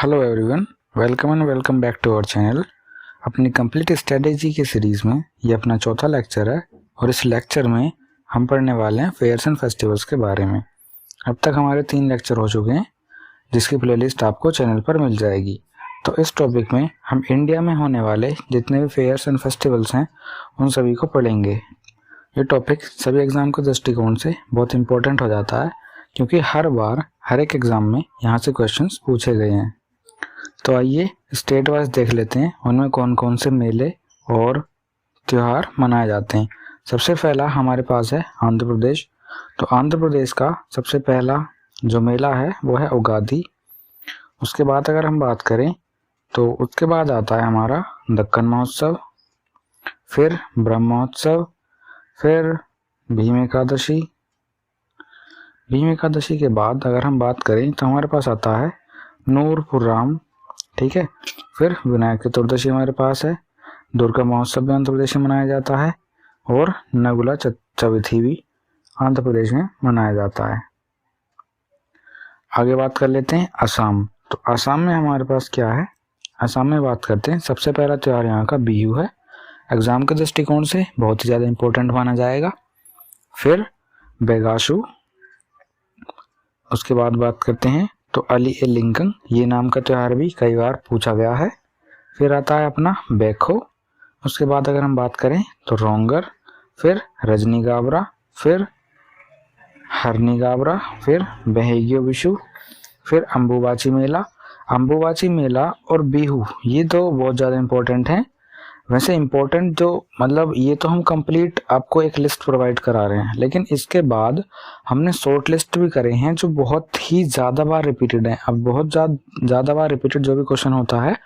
Hello everyone, welcome and welcome back to our channel. अपनी complete strategy के series में ये अपना चौथा लेक्चर है और इस लेक्चर में हम पढ़ने वाले हैं फेयर्स एंड फेस्टिवल्स के बारे में। अब तक हमारे 3 लेक्चर हो चुके हैं जिसकी प्लेलिस्ट आपको चैनल पर मिल जाएगी। तो इस टॉपिक में हम इंडिया में होने वाले जितने भी फेयर्स एंड फेस्टिवल्स हैं उन सभी को पढ़ेंगे। ये टॉपिक सभी एग्ज़ाम के दृष्टिकोण से बहुत इंपॉर्टेंट हो जाता है क्योंकि हर बार हर एक एग्ज़ाम में यहाँ से क्वेश्चंस पूछे गए हैं। तो आइए स्टेट वाइज देख लेते हैं उनमें कौन कौन से मेले और त्यौहार मनाए जाते हैं। सबसे पहला हमारे पास है आंध्र प्रदेश। तो आंध्र प्रदेश का सबसे पहला जो मेला है वो है उगादी। उसके बाद अगर हम बात करें तो उसके बाद आता है हमारा दक्कन महोत्सव, फिर ब्रह्मोत्सव, फिर भीम एकादशी। भीम एकादशी के बाद अगर हम बात करें तो हमारे पास आता है नूरपुराम, ठीक है। फिर विनायक चतुर्दशी हमारे पास है। दुर्गा महोत्सव भी आंध्र प्रदेश में मनाया जाता है और नगुला चविथी भी आंध्र प्रदेश में मनाया जाता है। आगे बात कर लेते हैं असम। तो असम में हमारे पास क्या है, असम में बात करते हैं। सबसे पहला त्यौहार यहाँ का बिहू है, एग्जाम के दृष्टिकोण से बहुत ही ज़्यादा इंपॉर्टेंट माना जाएगा। फिर बेगाशु। उसके बाद बात करते हैं तो अली ए लिंकन, ये नाम का त्यौहार भी कई बार पूछा गया है। फिर आता है अपना बेखो। उसके बाद अगर हम बात करें तो रोंगर, फिर रजनी गाबरा, फिर हरनी गाबरा, फिर बहेगियो विशु, फिर अम्बुबाची मेला। अम्बुबाची मेला और बिहू ये तो बहुत ज़्यादा इम्पोर्टेंट हैं। वैसे इम्पोर्टेंट जो मतलब ये तो हम कंप्लीट आपको एक लिस्ट प्रोवाइड करा रहे हैं, लेकिन इसके बाद हमने शॉर्ट लिस्ट भी करे हैं जो बहुत ही ज़्यादा बार रिपीटेड हैं। अब बहुत ज़्यादा बार रिपीटेड जो भी क्वेश्चन होता है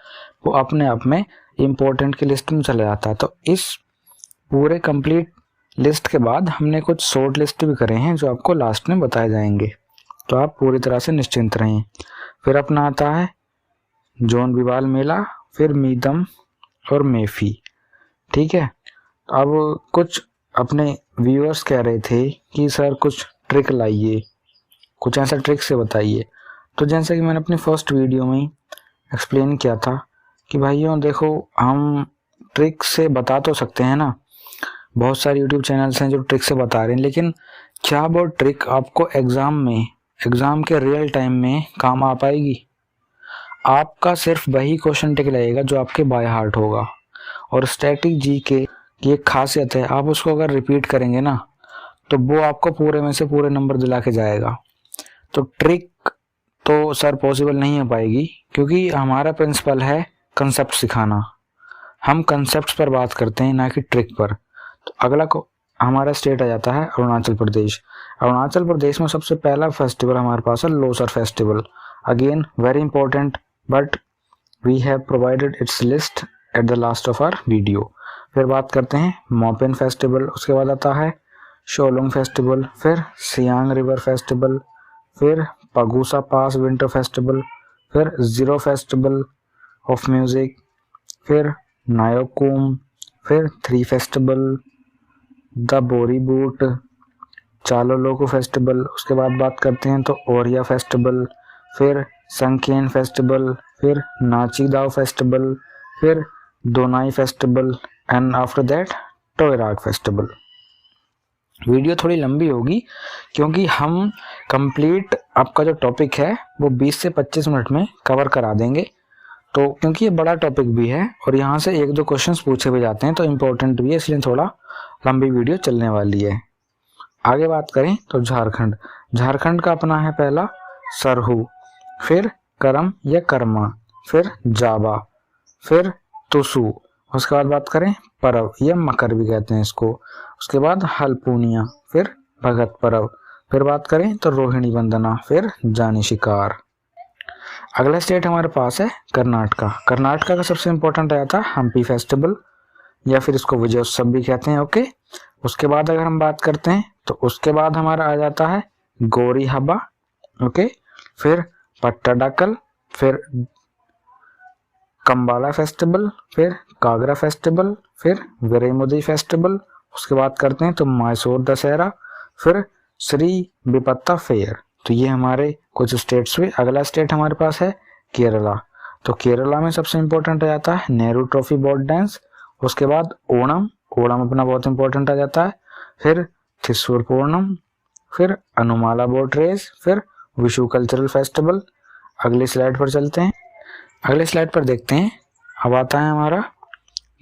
वो अपने आप में इम्पोर्टेंट की लिस्ट में चला जाता है। तो इस पूरे कंप्लीट लिस्ट के बाद हमने कुछ शॉर्ट लिस्ट भी करे हैं जो आपको लास्ट में बताए जाएंगे, तो आप पूरी तरह से निश्चिंत रहें। फिर अपना आता है जोन बिवाल मेला, फिर मीदम और मेफी, ठीक है। अब कुछ अपने व्यूअर्स कह रहे थे कि सर कुछ ट्रिक लाइए, कुछ ऐसा ट्रिक से बताइए। तो जैसे कि मैंने अपनी फर्स्ट वीडियो में एक्सप्लेन किया था कि भाइयों देखो, हम ट्रिक से बता तो सकते हैं ना, बहुत सारे यूट्यूब चैनल्स हैं जो ट्रिक से बता रहे हैं, लेकिन क्या वो ट्रिक आपको एग्ज़ाम के रियल टाइम में काम आ पाएगी? आपका सिर्फ वही क्वेश्चन टिक लगेगा जो आपके बाय हार्ट होगा। और स्टैटिक जी के की एक खासियत है, आप उसको अगर रिपीट करेंगे ना तो वो आपको पूरे में से पूरे नंबर दिला के जाएगा। तो ट्रिक तो सर पॉसिबल नहीं हो पाएगी क्योंकि हमारा प्रिंसिपल है कंसेप्ट सिखाना। हम कंसेप्ट पर बात करते हैं ना कि ट्रिक पर। तो अगला को हमारा स्टेट आ जाता है अरुणाचल प्रदेश। अरुणाचल प्रदेश में सबसे पहला फेस्टिवल हमारे पास है Losar festival. Again very important, but we have provided its list at the last of our video. फिर बात करते हैं मोपेन फेस्टिवल। उसके बाद आता है शोलोंग फेस्टिवल, फिर सियांग रिवर फेस्टिवल, फिर पगूसा पास विंटर फेस्टिवल, फिर जीरो फेस्टिवल ऑफ म्यूजिक, फिर नायोकुम, फिर Dree festival, the Boori Boot, Chalo Loku festival. उसके बाद बात करते हैं तो ओरिया फेस्टिवल, फिर संकेन फेस्टिवल, फिर नाची दाव फेस्टिवल, फिर Donyi festival and after that Toyrag festival. Video थोड़ी लंबी होगी क्योंकि हम कंप्लीट आपका जो टॉपिक है वो 20 से 25 मिनट में कवर करा देंगे। तो क्योंकि ये बड़ा टॉपिक भी है और यहाँ से 1-2 क्वेश्चंस पूछे भी जाते हैं तो इम्पोर्टेंट भी है, इसलिए थोड़ा लंबी वीडियो चलने वाली है। आगे बात करें तो झारखंड का अपना है पहला सरहू, फिर करम या कर्मा, फिर जाबा, फिर तुसु। उसके बाद बात करें परव या मकर भी कहते हैं इसको। उसके बाद हलपूनिया, फिर भगत परव। फिर बात करें तो रोहिणी वंदना, फिर जानी शिकार। अगला स्टेट हमारे पास है कर्नाटका। कर्नाटका का सबसे इंपॉर्टेंट आया था हम्पी फेस्टिवल या फिर इसको विजयोत्सव भी कहते हैं, ओके। उसके बाद अगर हम बात करते हैं तो उसके बाद हमारा आ जाता है गोरी हबा, ओके। फिर पट्टाडकल, फिर कंबाला फेस्टिवल, फिर कागरा फेस्टिवल, फिर विरेमुदी फेस्टिवल। उसके बाद करते हैं तो मैसूर दशहरा, फिर श्री विपत्ता फेयर। तो ये हमारे कुछ स्टेट्स हुए। अगला स्टेट हमारे पास है केरला। तो केरला में सबसे इम्पोर्टेंट आ जाता है नेहरू ट्रॉफी बोट डांस, उसके बाद ओणम, ओणम अपना बहुत इंपॉर्टेंट आ जाता है, फिर थिस्सूर पूर्णम, फिर अनुमाला बोट रेस, फिर विशु कल्चरल फेस्टिवल। अगली स्लाइड पर चलते हैं, अगले स्लाइड पर देखते हैं। अब आता है हमारा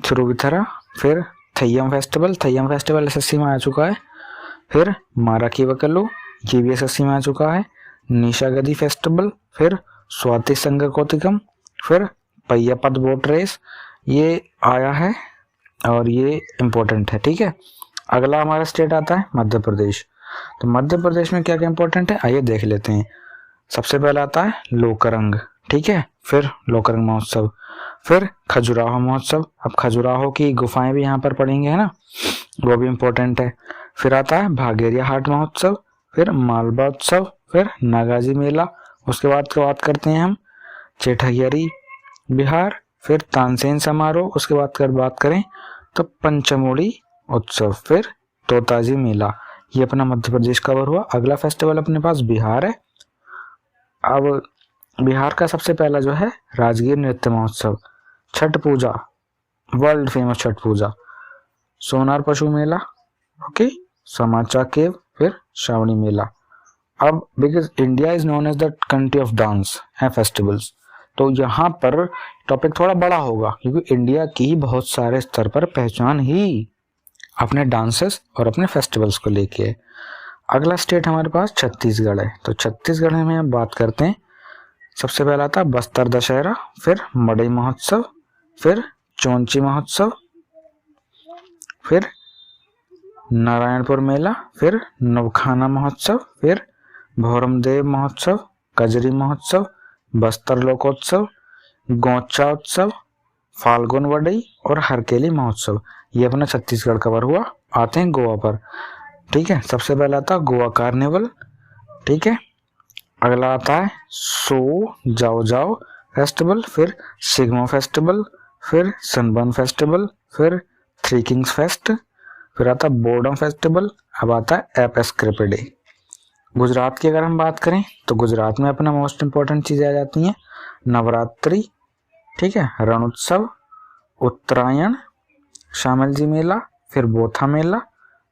थिरुविथरा, फिर Theyyam festival, Theyyam festival SSC में आ चुका है, फिर माराकीवकलू, ये भी एसएससी में आ चुका है, निशागदी फेस्टिवल, फिर स्वाति संगकोतिकम, फिर पय्यापद बोट रेस, ये आया है और ये इम्पोर्टेंट है। ठीक है, अगला हमारा स्टेट आता है मध्य प्रदेश। तो मध्य प्रदेश में क्या क्या इंपॉर्टेंट है आइए देख लेते हैं। सबसे पहला आता है लोकरंग, ठीक है, फिर लोकरंग महोत्सव, फिर खजुराहो महोत्सव। अब खजुराहो की गुफाएं भी यहाँ पर पढ़ेंगे है ना, वो भी इम्पोर्टेंट है। फिर आता है भागेरिया हाट महोत्सव, फिर मालवा उत्सव, फिर नागाजी मेला। उसके बाद बात करते हैं हम चेठगियरी बिहार, फिर तानसेन समारोह। उसके बाद बात करें तो पंचमोड़ी उत्सव, फिर तोताजी मेला। ये अपना मध्य प्रदेश कवर हुआ। अगला फेस्टिवल अपने पास बिहार है। अब बिहार का सबसे पहला जो है राजगीर नृत्य महोत्सव, छठ पूजा, वर्ल्ड फेमस छठ पूजा, सोनार पशु मेला, ओके, समाचा केव, फिर श्रावणी मेला। अब because India is known as the country of dance and festivals, तो यहाँ पर टॉपिक थोड़ा बड़ा होगा क्योंकि इंडिया की बहुत सारे स्तर पर पहचान ही अपने डांसेस और अपने फेस्टिवल्स को लेके। अगला स्टेट हमारे पास छत्तीसगढ़ है। तो छत्तीसगढ़ में हम बात करते हैं, सबसे पहला था बस्तर दशहरा, फिर मड़ई महोत्सव, फिर चौंची महोत्सव, फिर नारायणपुर मेला, फिर नवखाना महोत्सव, फिर भौरमदेव महोत्सव, कजरी महोत्सव, बस्तर लोकोत्सव, गौचा उत्सव, फाल्गुन वडई और हरकेली महोत्सव। ये अपना छत्तीसगढ़ कवर हुआ। आते हैं गोवा पर, ठीक है, सबसे पहला था गोवा कार्निवल, ठीक है, अगला आता है सो जाओ जाओ फेस्टिवल, फिर सिग्मा फेस्टिवल, फिर सनबर्न फेस्टिवल, फिर थ्री किंग्स फेस्ट, फिर आता है बोर्डम फेस्टिवल, अब आता है एपेस्क्रिपिडे। गुजरात की अगर हम बात करें तो गुजरात में अपना मोस्ट इंपॉर्टेंट चीजें आ जाती हैं, नवरात्रि, ठीक है, रण उत्सव, उत्तरायण, शामल जी मेला, फिर बोथा मेला,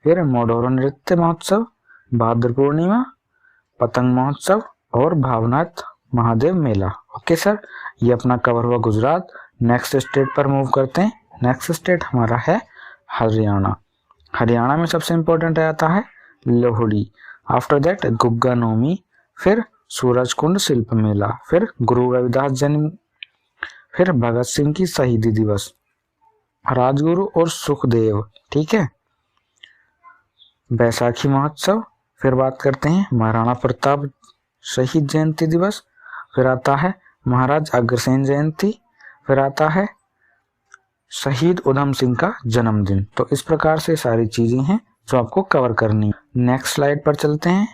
फिर मोडोरो नृत्य महोत्सव, भाद्र पूर्णिमा, पतंग महोत्सव और भावनाथ महादेव मेला। ओके सर, ये अपना कवर हुआ गुजरात। नेक्स्ट स्टेट पर मूव करते हैं। नेक्स्ट स्टेट हमारा है हरियाणा। हरियाणा में सबसे इंपॉर्टेंट आता है लोहड़ी, आफ्टर दैट गुग्गा नौमी, फिर सूरज कुंड शिल्प मेला, फिर गुरु रविदास जन्म, फिर भगत सिंह की शहीदी दिवस, राजगुरु और सुखदेव, ठीक है, बैसाखी महोत्सव, फिर बात करते हैं महाराणा प्रताप शहीद जयंती दिवस, फिर आता है महाराज अग्रसेन जयंती, फिर आता है शहीद उधम सिंह का जन्मदिन। तो इस प्रकार से सारी चीजें हैं जो आपको कवर करनी है। नेक्स्ट स्लाइड पर चलते हैं।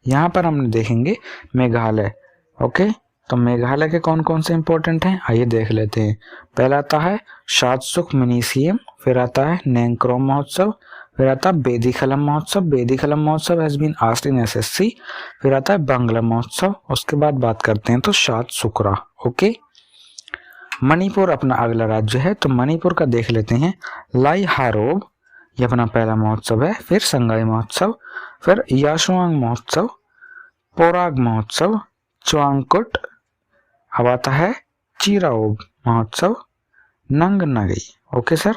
यहाँ पर हम देखेंगे मेघालय। ओके, तो मेघालय के कौन कौन से इंपॉर्टेंट हैं आइए देख लेते हैं। पहला आता है शादसुख मिनीसियम, फिर आता है नैंक्रोम महोत्सव, फिर आता है बेदीखलम महोत्सव, बेदीखलम महोत्सव has been asked in SSC, फिर आता है बांग्ला महोत्सव, उसके बाद बात करते हैं तो शादसुकरा। ओके, मणिपुर अपना अगला राज्य है, तो मणिपुर का देख लेते हैं। लाई हारोब, ये अपना पहला महोत्सव है, फिर संगाई महोत्सव, फिर याशुआंग महोत्सव, पोराग महोत्सव, चुआंगकुट, अब आता है चिराओब महोत्सव, नंग नगई। ओके सर,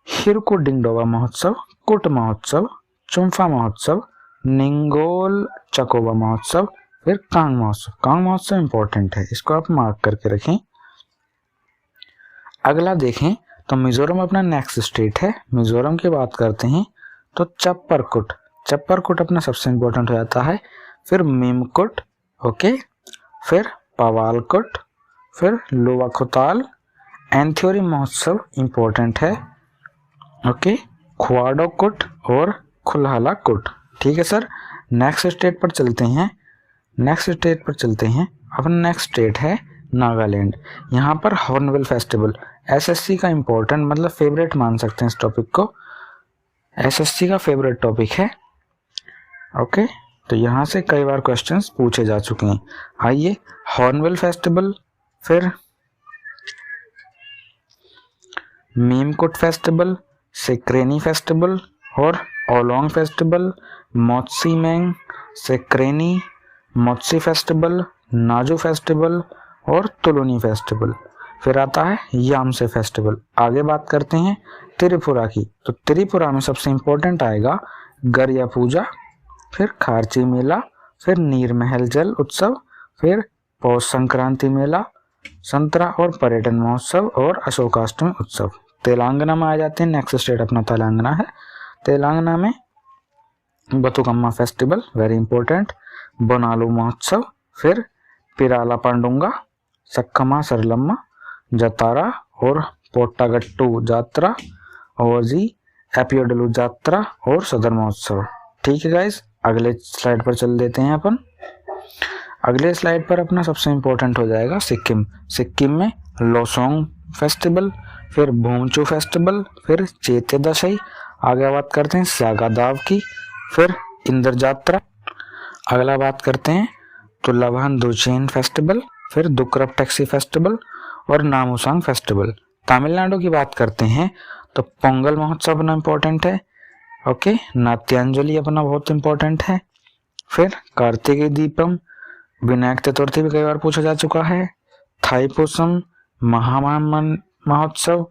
हिरको डिंगडोवा महोत्सव, कुट महोत्सव, चुम्फा महोत्सव, निंगोल चकोबा महोत्सव, फिर कांग महोत्सव। कांग महोत्सव इंपॉर्टेंट है, इसको आप मार्क करके रखें। अगला देखें तो मिजोरम अपना नेक्स्ट स्टेट है। मिजोरम की बात करते हैं तो चप्परकुट, चप्परकुट अपना सबसे इंपॉर्टेंट हो जाता है, फिर मीमकुट, ओके, फिर पवालकुट, फिर लोवाखुताल, एंथ्योरी महोत्सव इंपॉर्टेंट है, ओके, खुआडोकुट और खुलहला कुट। ठीक है सर, नेक्स्ट स्टेट पर चलते हैं। नेक्स्ट स्टेट पर चलते हैं, अपना नेक्स्ट स्टेट है नागालैंड। यहाँ पर हॉर्नबिल फेस्टिवल एसएससी का इंपॉर्टेंट मतलब फेवरेट मान सकते हैं इस टॉपिक को, एसएससी का फेवरेट टॉपिक है। ओके, तो यहाँ से कई बार क्वेश्चंस पूछे जा चुके हैं। आइए, हॉर्नबिल फेस्टिवल, फिर मीमकुट फेस्टिवल, सिक्रेनी फेस्टिवल और ओलोंग फेस्टिवल, मोत्सी मेंग, सिक्रेनी, मोत्सी फेस्टिवल, नाजू फेस्टिवल और तुलुनी फेस्टिवल। फिर आता है यामसे फेस्टिवल। आगे बात करते हैं त्रिपुरा की। तो त्रिपुरा में सबसे इम्पोर्टेंट आएगा गरिया पूजा, फिर खारची मेला, फिर नीर महल जल उत्सव, फिर पौष संक्रांति मेला, संतरा और पर्यटन महोत्सव और अशोकाष्टमी उत्सव। तेलंगाना में आ जाते हैं। नेक्स्ट स्टेट अपना तेलंगाना है। तेलंगाना में Bathukamma festival very important, Bonalu महोत्सव, फिर पिराला पंडुंगा, सक्कमा सरलम्मा, जतारा और पोट्टागट्टू जात्रा और जी एपियोडलू जात्रा और सदर महोत्सव। ठीक है गाइस, अगले स्लाइड पर चल देते हैं अपन। अगले स्लाइड पर अपना सबसे इम्पोर्टेंट हो जाएगा सिक्किम। सिक्किम में लोसोंग फेस्टिवल, फिर भूमचू फेस्टिवल, फिर चेते दशई। आगे बात करते हैं सागादाव की, फिर इंद्र जात्रा। अगला बात करते हैं तुलाभान दुचेन फेस्टिवल, फिर दुक्रप टैक्सी फेस्टिवल और नामुसांग फेस्टिवल। तमिलनाडु की बात करते हैं तो पोंगल महोत्सव अपना इम्पोर्टेंट है। ओके, नाट्यांजलि अपना बहुत इम्पोर्टेंट है। फिर कार्तिकेय दीपम, विनायक चतुर्थी भी कई बार पूछा जा चुका है। थाईपुसम, महामान महोत्सव,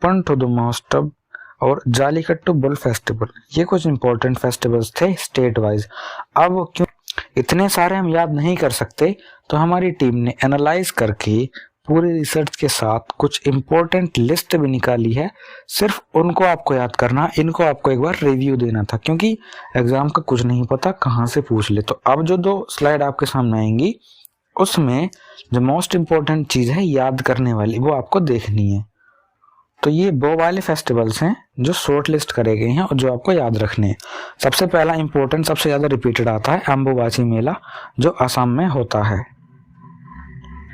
पंटुदु महोत्सव और जालीकट्टू बुल फेस्टिवल। ये कुछ इंपॉर्टेंट फेस्टिवल्स थे स्टेट वाइज। अब क्यों इतने सारे हम याद नहीं कर सकते, तो हमारी टीम ने एनालाइज करके पूरी रिसर्च के साथ कुछ इंपॉर्टेंट लिस्ट भी निकाली है। सिर्फ उनको आपको याद करना, इनको आपको एक बार रिव्यू देना था, क्योंकि एग्जाम का कुछ नहीं पता कहाँ से पूछ ले। तो अब जो 2 स्लाइड आपके सामने आएंगी, उसमें जो मोस्ट इम्पोर्टेंट चीज है याद करने वाली, वो आपको देखनी है। तो ये वो वाले फेस्टिवल्स हैं जो शॉर्ट लिस्ट करे गए हैं और जो आपको याद रखने हैं। सबसे पहला इंपॉर्टेंट, सबसे ज्यादा रिपीटेड आता है अम्बुबाची मेला, जो असम में होता है।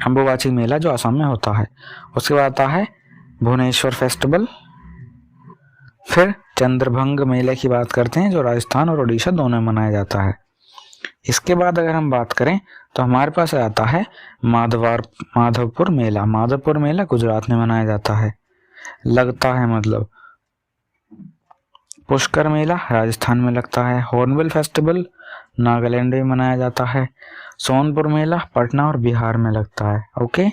अम्बुबाची मेला जो असम में होता है। उसके बाद आता है भुवनेश्वर फेस्टिवल। फिर चंद्रभंग मेले की बात करते हैं, जो राजस्थान और उड़ीसा दोनों में मनाया जाता है। इसके बाद अगर हम बात करें तो हमारे पास आता है माधवपुर मेला। माधवपुर मेला गुजरात में मनाया जाता है, लगता है मतलब। पुष्कर मेला राजस्थान में लगता है। हॉर्नबिल फेस्टिवल नागालैंड में मनाया जाता है। सोनपुर मेला पटना और बिहार में लगता है। ओके,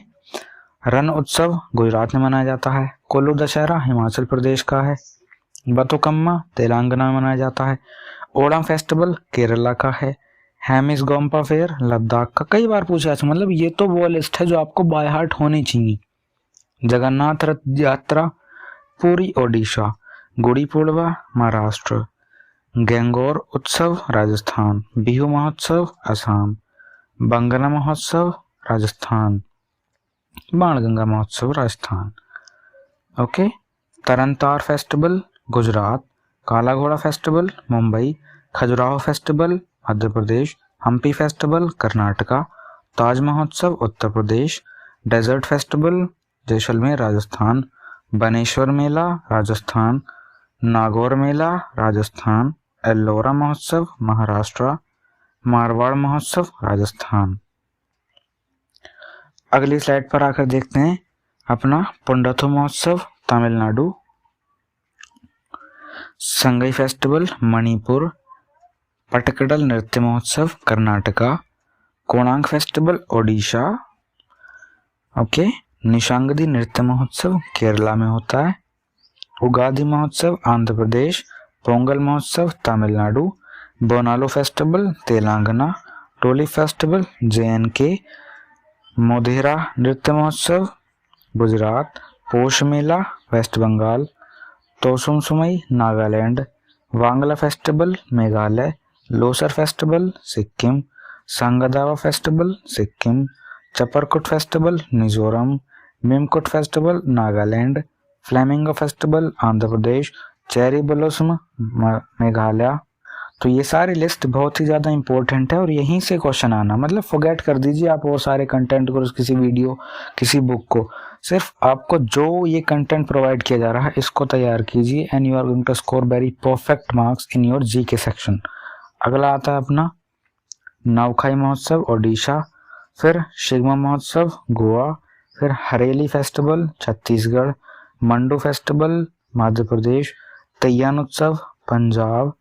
रण उत्सव गुजरात में मनाया जाता है। कोल्लू दशहरा हिमाचल प्रदेश का है। बतुकम्मा तेलंगाना में मनाया जाता है। ओणम फेस्टिवल केरला का है। हेमिस गोम्पा फेयर लद्दाख का। कई बार पूछा, मतलब ये तो वो लिस्ट है जो आपको बाय हार्ट होनी चाहिए। जगन्नाथ रथ यात्रा पुरी ओडिशा। गुड़ी पूर्णिमा महाराष्ट्र। गंगौर उत्सव राजस्थान। बिहू महोत्सव असम। बंगला महोत्सव राजस्थान। बाणगंगा महोत्सव Rajasthan. Okay, Tarnetar festival Gujarat. Kala Ghoda festival Mumbai. Khajuraho festival Madhya Pradesh. Hampi festival Karnataka. Taj महोत्सव उत्तर प्रदेश। Desert festival Jaisalmer Rajasthan. बनेश्वर मेला राजस्थान। नागौर मेला राजस्थान। एल्लोरा महोत्सव महाराष्ट्र। मारवाड़ महोत्सव राजस्थान। अगली स्लाइड पर आकर देखते हैं अपना पुंडथु महोत्सव तमिलनाडु। संगई फेस्टिवल मणिपुर। पटकडल नृत्य महोत्सव कर्नाटका। कोणार्क फेस्टिवल ओडिशा। ओके, निशांगदी नृत्य महोत्सव केरला में होता है। उगादि महोत्सव आंध्र प्रदेश। पोंगल महोत्सव Tamil Nadu. Bonalu festival Telangana. Tuli festival JNK। Modhera नृत्य महोत्सव गुजरात। पोष मेला वेस्ट बंगाल। तोसुमसुमई Nagaland. Wangala festival Meghalaya. Losar festival Sikkim. Saga Dawa festival Sikkim. Chapchar Kut festival Mizoram. Mim Kut festival Nagaland. Flamingo festival Andhra Pradesh. Cherry blossom Meghalaya. तो ये सारी लिस्ट बहुत ही ज़्यादा इंपॉर्टेंट है और यहीं से क्वेश्चन आना, मतलब फॉरगेट कर दीजिए आप वो सारे कंटेंट को, किसी वीडियो किसी बुक को। सिर्फ आपको जो ये कंटेंट प्रोवाइड किया जा रहा है इसको तैयार कीजिए and you are going to score very perfect marks in your GK section. अगला आता है अपना नवखाई महोत्सव ओडिशा, फिर शिग्मा महोत्सव गोवा, फिर हरेली फेस्टिवल छत्तीसगढ़, मंडू फेस्टिवल मध्य प्रदेश, तैयान उत्सव पंजाब,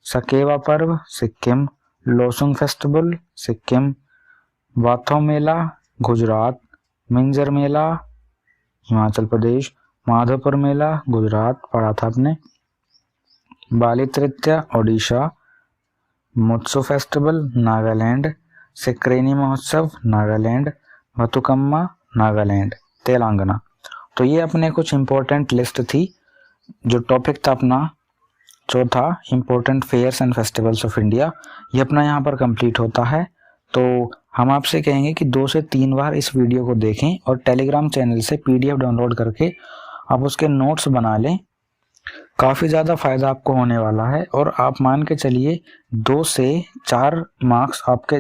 सकेवा पर्व सिक्किम, लोसुंग फेस्टिवल सिक्किम, वाथो मेला गुजरात, मिंजर मेला हिमाचल प्रदेश, माधोपुर मेला गुजरात पढ़ा था आपने, बाली तृतीया ओडिशा, मुत्सु फेस्टिवल नागालैंड, सिक्रेनी महोत्सव नागालैंड, बथुकम्मा नागालैंड तेलंगाना। तो ये अपने कुछ इम्पोर्टेंट लिस्ट थी। जो टॉपिक था अपना चौथा important fairs and festivals of India, ये अपना यहाँ पर कंप्लीट होता है। तो हम आपसे कहेंगे कि 2 से 3 बार इस वीडियो को देखें और टेलीग्राम चैनल से PDF डाउनलोड करके आप उसके नोट्स बना लें। काफ़ी ज़्यादा फ़ायदा आपको होने वाला है और आप मान के चलिए 2 से 4 मार्क्स आपके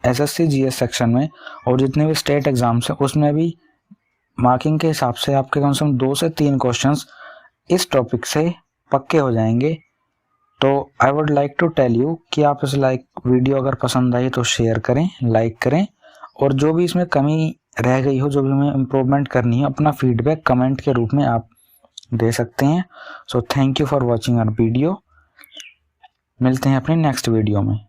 SSC GS सेक्शन में और जितने भी स्टेट एग्जाम्स हैं उसमें भी मार्किंग के हिसाब से आपके कम से कम 2 से 3 क्वेश्चंस इस टॉपिक से पक्के हो जाएंगे। तो I would like to tell you कि आप इस वीडियो अगर पसंद आई तो शेयर करें, लाइक करें, और जो भी इसमें कमी रह गई हो, जो भी हमें इम्प्रूवमेंट करनी है, अपना फीडबैक कमेंट के रूप में आप दे सकते हैं। So thank you for watching our video. मिलते हैं अपनी नेक्स्ट वीडियो में।